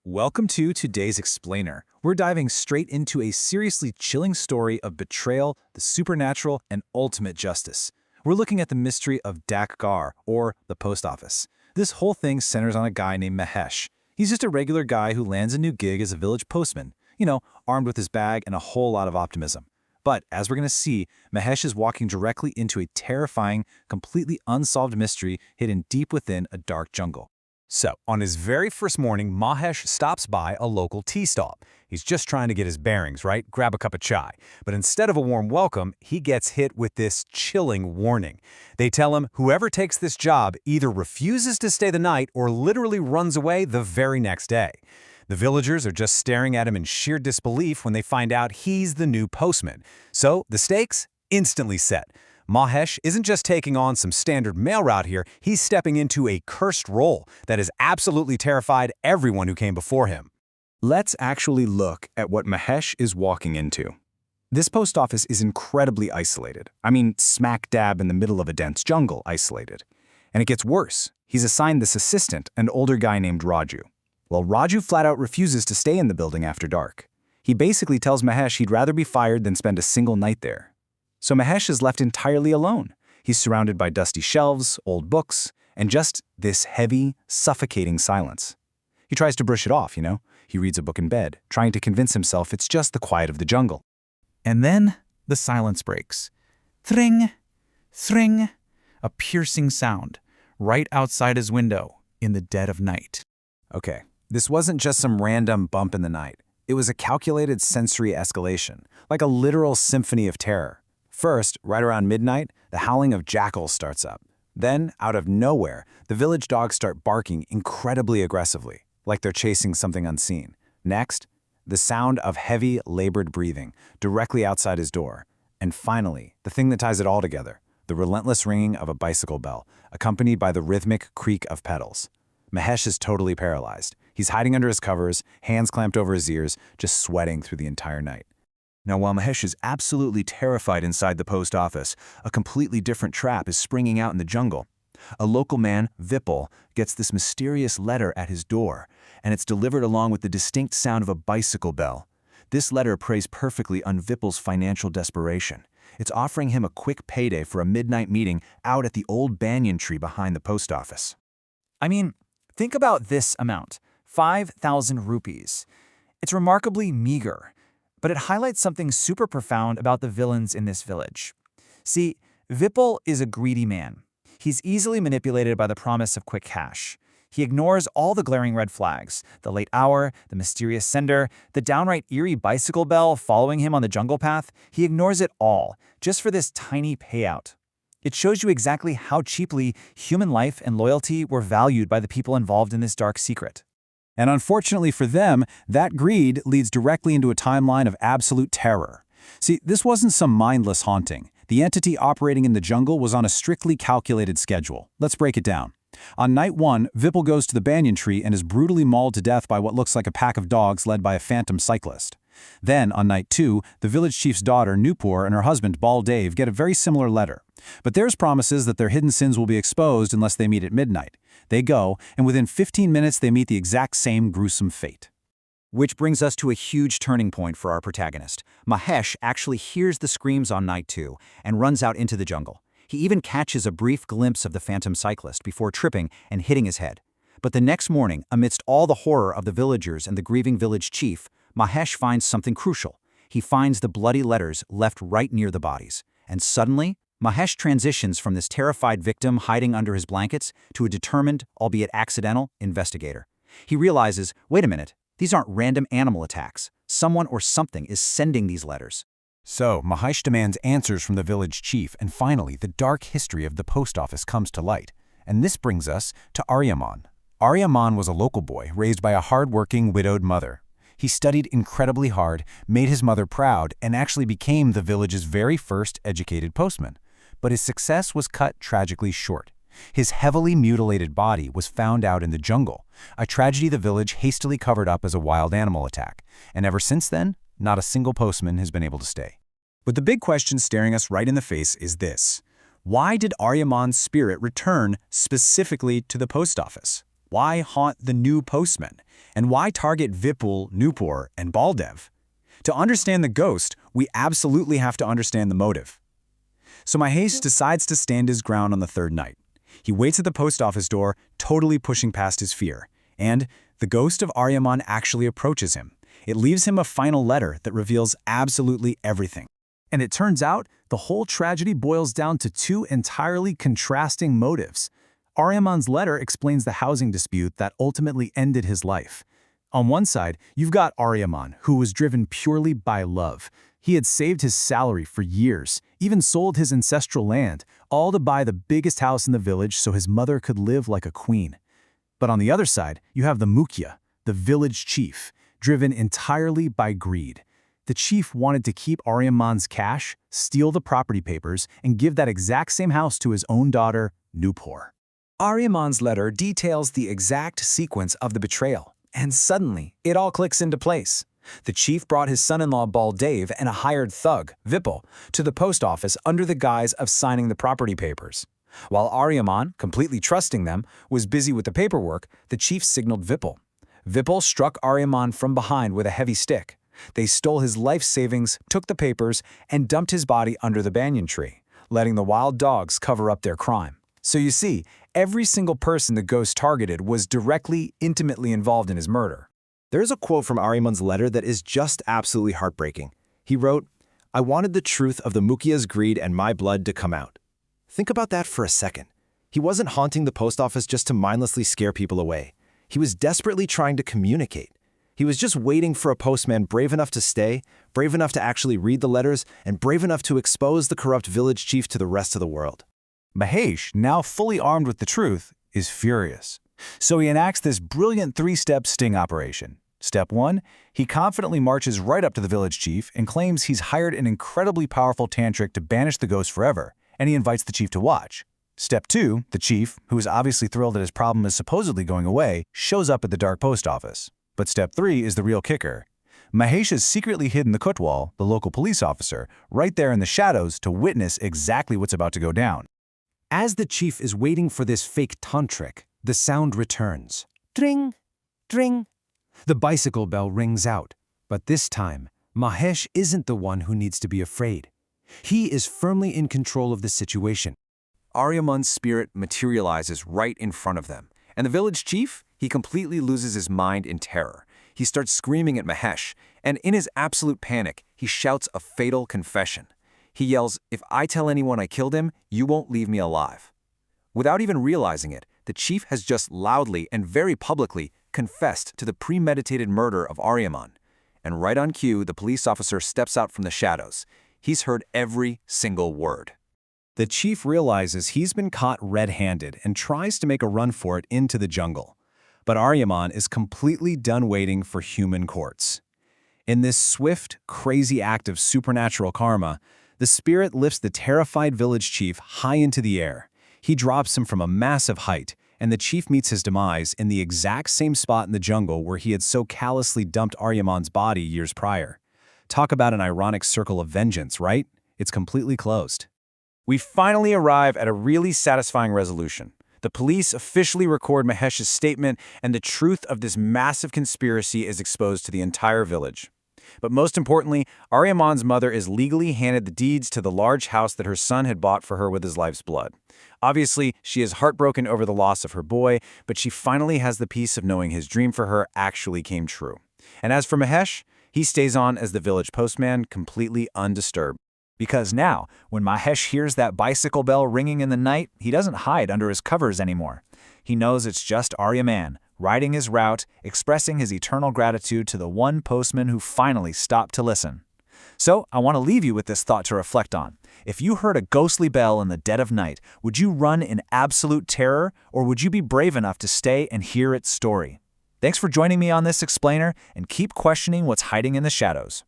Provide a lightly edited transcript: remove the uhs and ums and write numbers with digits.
Welcome to today's Explainer. We're diving straight into a seriously chilling story of betrayal, the supernatural, and ultimate justice. We're looking at the mystery of Daak Ghar, or the post office. This whole thing centers on a guy named Mahesh. He's just a regular guy who lands a new gig as a village postman, armed with his bag and a whole lot of optimism. But as we're going to see, Mahesh is walking directly into a terrifying, completely unsolved mystery hidden deep within a dark jungle. So, on his very first morning, Mahesh stops by a local tea stall. He's just trying to get his bearings, right? Grab a cup of chai. But instead of a warm welcome, he gets hit with this chilling warning. They tell him whoever takes this job either refuses to stay the night or literally runs away the very next day. The villagers are just staring at him in sheer disbelief when they find out he's the new postman. So, the stakes instantly set. Mahesh isn't just taking on some standard mail route here, he's stepping into a cursed role that has absolutely terrified everyone who came before him. Let's actually look at what Mahesh is walking into. This post office is incredibly isolated. I mean, smack dab in the middle of a dense jungle, isolated. And it gets worse. He's assigned this assistant, an older guy named Raju. Well, Raju flat out refuses to stay in the building after dark. He basically tells Mahesh he'd rather be fired than spend a single night there. So Mahesh is left entirely alone. He's surrounded by dusty shelves, old books, and just this heavy, suffocating silence. He tries to brush it off, He reads a book in bed, trying to convince himself it's just the quiet of the jungle. And then the silence breaks. Thring, thring, a piercing sound, right outside his window in the dead of night. Okay, this wasn't just some random bump in the night. It was a calculated sensory escalation, like a literal symphony of terror. First, right around midnight, the howling of jackals starts up. Then, out of nowhere, the village dogs start barking incredibly aggressively, like they're chasing something unseen. Next, the sound of heavy, labored breathing directly outside his door. And finally, the thing that ties it all together, the relentless ringing of a bicycle bell, accompanied by the rhythmic creak of pedals. Mahesh is totally paralyzed. He's hiding under his covers, hands clamped over his ears, just sweating through the entire night. Now, while Mahesh is absolutely terrified inside the post office, a completely different trap is springing out in the jungle. A local man, Vipul, gets this mysterious letter at his door, and it's delivered along with the distinct sound of a bicycle bell. This letter preys perfectly on Vipul's financial desperation. It's offering him a quick payday for a midnight meeting out at the old banyan tree behind the post office. I mean, think about this amount, 5,000 rupees. It's remarkably meager. But it highlights something super profound about the villains in this village. See, Vipul is a greedy man. He's easily manipulated by the promise of quick cash. He ignores all the glaring red flags, the late hour, the mysterious sender, the downright eerie bicycle bell following him on the jungle path. He ignores it all, just for this tiny payout. It shows you exactly how cheaply human life and loyalty were valued by the people involved in this dark secret. And unfortunately for them, that greed leads directly into a timeline of absolute terror. See, this wasn't some mindless haunting. The entity operating in the jungle was on a strictly calculated schedule. Let's break it down. On night 1, Vipul goes to the banyan tree and is brutally mauled to death by what looks like a pack of dogs led by a phantom cyclist. Then, on night 2, the village chief's daughter, Nupur, and her husband, Baldev, get a very similar letter. But theirs promises that their hidden sins will be exposed unless they meet at midnight. They go, and within 15 minutes they meet the exact same gruesome fate. Which brings us to a huge turning point for our protagonist. Mahesh actually hears the screams on night 2 and runs out into the jungle. He even catches a brief glimpse of the phantom cyclist before tripping and hitting his head. But the next morning, amidst all the horror of the villagers and the grieving village chief, Mahesh finds something crucial. He finds the bloody letters left right near the bodies. And suddenly, Mahesh transitions from this terrified victim hiding under his blankets to a determined, albeit accidental, investigator. He realizes, wait a minute, these aren't random animal attacks. Someone or something is sending these letters. So, Mahesh demands answers from the village chief, and finally, the dark history of the post office comes to light. And this brings us to Aryaman. Aryaman was a local boy raised by a hard-working, widowed mother. He studied incredibly hard, made his mother proud, and actually became the village's very first educated postman. But his success was cut tragically short. His heavily mutilated body was found out in the jungle, a tragedy the village hastily covered up as a wild animal attack. And ever since then, not a single postman has been able to stay. But the big question staring us right in the face is this. Why did Aryaman's spirit return specifically to the post office? Why haunt the new postman? And why target Vipul, Nupur, and Baldev? To understand the ghost, we absolutely have to understand the motive. So Mahesh decides to stand his ground on the third night. He waits at the post office door, totally pushing past his fear. And the ghost of Aryaman actually approaches him. It leaves him a final letter that reveals absolutely everything. And it turns out the whole tragedy boils down to two entirely contrasting motives. Aryaman's letter explains the housing dispute that ultimately ended his life. On one side, you've got Aryaman, who was driven purely by love. He had saved his salary for years, even sold his ancestral land, all to buy the biggest house in the village so his mother could live like a queen. But on the other side, you have the Mukhya, the village chief, driven entirely by greed. The chief wanted to keep Aryaman's cash, steal the property papers, and give that exact same house to his own daughter, Nupur. Aryaman's letter details the exact sequence of the betrayal, and suddenly, it all clicks into place. The chief brought his son-in-law Baldev and a hired thug, Vipul, to the post office under the guise of signing the property papers. While Aryaman, completely trusting them, was busy with the paperwork, the chief signaled Vipul. Vipul struck Aryaman from behind with a heavy stick. They stole his life savings, took the papers, and dumped his body under the banyan tree, letting the wild dogs cover up their crime. So you see, every single person the ghost targeted was directly, intimately involved in his murder. There's a quote from Aryaman's letter that is just absolutely heartbreaking. He wrote, "I wanted the truth of the Mukhya's greed and my blood to come out." Think about that for a second. He wasn't haunting the post office just to mindlessly scare people away. He was desperately trying to communicate. He was just waiting for a postman brave enough to stay, brave enough to actually read the letters, and brave enough to expose the corrupt village chief to the rest of the world. Mahesh, now fully armed with the truth, is furious. So he enacts this brilliant three-step sting operation. Step 1, he confidently marches right up to the village chief and claims he's hired an incredibly powerful tantrik to banish the ghost forever, and he invites the chief to watch. Step 2, the chief, who is obviously thrilled that his problem is supposedly going away, shows up at the dark post office. But step 3 is the real kicker. Mahesh has secretly hidden the Kotwal, the local police officer, right there in the shadows to witness exactly what's about to go down. As the chief is waiting for this fake tantrik, the sound returns. Dring, dring. The bicycle bell rings out, but this time, Mahesh isn't the one who needs to be afraid. He is firmly in control of the situation. Aryaman's spirit materializes right in front of them, and the village chief, he completely loses his mind in terror. He starts screaming at Mahesh, and in his absolute panic, he shouts a fatal confession. He yells, "If I tell anyone I killed him, you won't leave me alive." Without even realizing it, the chief has just loudly and very publicly confessed to the premeditated murder of Aryaman. And right on cue, the police officer steps out from the shadows. He's heard every single word. The chief realizes he's been caught red-handed and tries to make a run for it into the jungle. But Aryaman is completely done waiting for human courts. In this swift, crazy act of supernatural karma, the spirit lifts the terrified village chief high into the air. He drops him from a massive height, and the chief meets his demise in the exact same spot in the jungle where he had so callously dumped Aryaman's body years prior. Talk about an ironic circle of vengeance, right? It's completely closed. We finally arrive at a really satisfying resolution. The police officially record Mahesh's statement, and the truth of this massive conspiracy is exposed to the entire village. But most importantly, Aryaman's mother is legally handed the deeds to the large house that her son had bought for her with his life's blood. Obviously, she is heartbroken over the loss of her boy, but she finally has the peace of knowing his dream for her actually came true. And as for Mahesh, he stays on as the village postman, completely undisturbed. Because now, when Mahesh hears that bicycle bell ringing in the night, he doesn't hide under his covers anymore. He knows it's just Aryaman, riding his route, expressing his eternal gratitude to the one postman who finally stopped to listen. So, I want to leave you with this thought to reflect on. If you heard a ghostly bell in the dead of night, would you run in absolute terror, or would you be brave enough to stay and hear its story? Thanks for joining me on this explainer, and keep questioning what's hiding in the shadows.